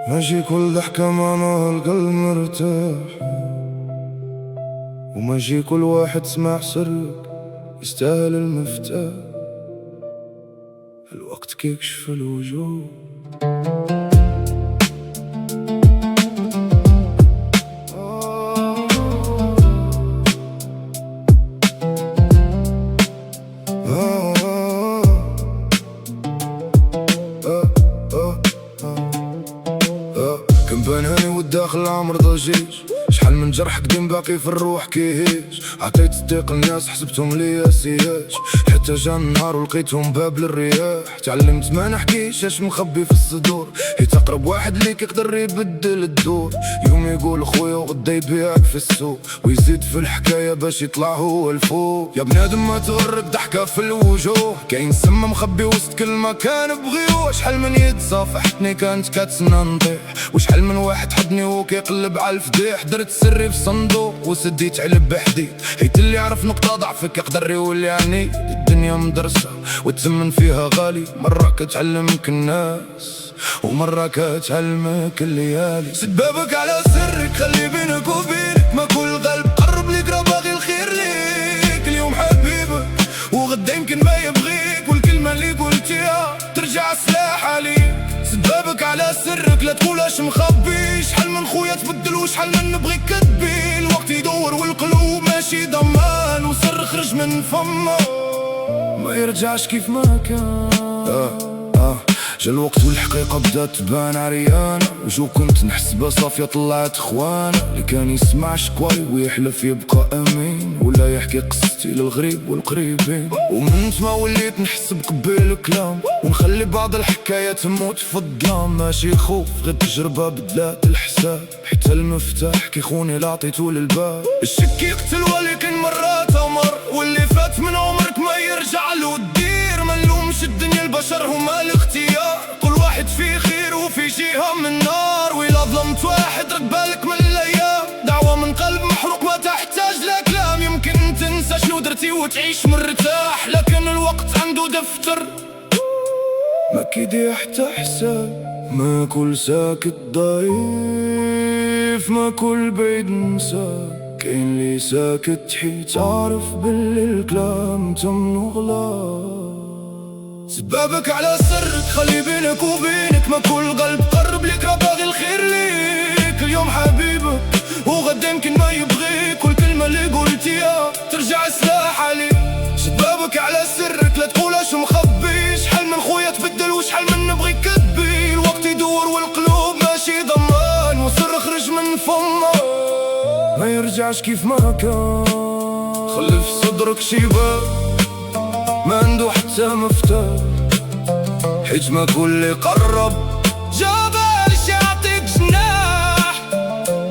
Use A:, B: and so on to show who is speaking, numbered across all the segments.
A: ماشي كل ضحكة معناها القلب مرتاح، وماشي كل واحد سمع سرك يستاهل المفتاح. الوقت كيكشف الوجوه. كان بين هاني والداخل العمر ضجيج، شحال من جرح قديم باقي في الروح كيهيج. عطيت الطريق للناس حسبتهم ليا سياج، حتى جا النهار ولقيتهم باب للرياح. تعلمت ما نحكيش اش مخبي في الصدور، حيت اقرب واحد ليك يقدر يبدل الدور. يوم يقول خويا وغدا يبيعك في السوق، ويزيد في الحكاية باش يطلع هو الفوق. يا بنادم ما تغرك ضحكة في الوجوه، كاين سما مخبي وسط كل مكان بغيوه. شحال من يد صافحتني كانت كاتسنى نطيح، وشحال من واحد حضني وكيقلب على الفضيح. درت سري في صندوق وسديت علب بحديد، حيت اللي يعرف نقطة ضعفك يقدر يولي عنيد. الدنيا مدرسة والتمن فيها غالي، مرة كتعلمك الناس ومرة كتعلمك الليالي. سد بابك على سرك، خلي بينك وبينك ما كل قلب قرب ليك راه باغي الخير ليك. اليوم حبيبك وغدا يمكن ما يبغيك، والكلمة اللي قلتيها ترجع سلاح عليك. سد بابك على سرك، لا تقول اش مخبي. شحال من خويا تبدل وشحال من نبغيك كتبي. الوقت يدور والقلوب ماشي ضمان، وسر خرج من فمه ما يرجعش كيف ما كان. جا الوقت والحقيقة بدات تبان عريانة، وجو كنت نحسبها صافية طلعت اخوانا. اللي كان يسمع شكواي ويحلف يبقى امين، ولا يحكي قصتي للغريب والقريبين. ومن تما وليت نحس بقبيل الكلام، ونخلي بعض الحكايات تموت في الظلام. ماشي خوف غير تجربة بدلات الحساب، حتى المفتاح كيخوني لعطيتو للباب. الشك يقتل ولكن مرات امر، واللي فات من عمرك ما يرجع له. الدير ما نلومش الدنيا، البشر هما الاختيار. كل واحد فيه خير وفي جهة من نار، وإلا ظلمت واحد رد بالك من الأيام. دعوة من قلب محروق ما تحتاج لكلام، يمكن تنسى شنو درتي وتعيش مرتاح. لكن الوقت عنده دفتر ما كيدي حتى حساب. ما كل ساكت ضعيف، ما كل بعيد نسى. كاين اللي ساكت حيت عارف باللي الكلام تمنو غلط. سبابك على سرك، خلي بينك وبينك ما كل قلب قرب ليك راه باغي الخير ليك. اليوم حبيبك وغدا يمكن ما يبغيك، والكلمة اللي قلتيها ترجع سلاح عليك. سبابك على سرك، لا تقول اش مخبي. شحال من خويا تبدل وشحال من نبغيك كتبي. الوقت يدور والقلوب ماشي ضمان، وسر خرج من فمه ما يرجعش كيف ما كان. خلي في صدرك شي باب ما عنده حتى مفتاح، حيت ما كل قرب جبالش يعطيك جناح.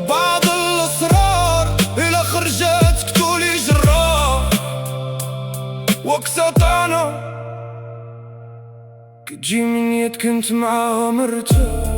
A: بعض الاسرار الى خرجت كتولي جراح، وكسطعنا كتجي من يد كنت معاها مرتاح.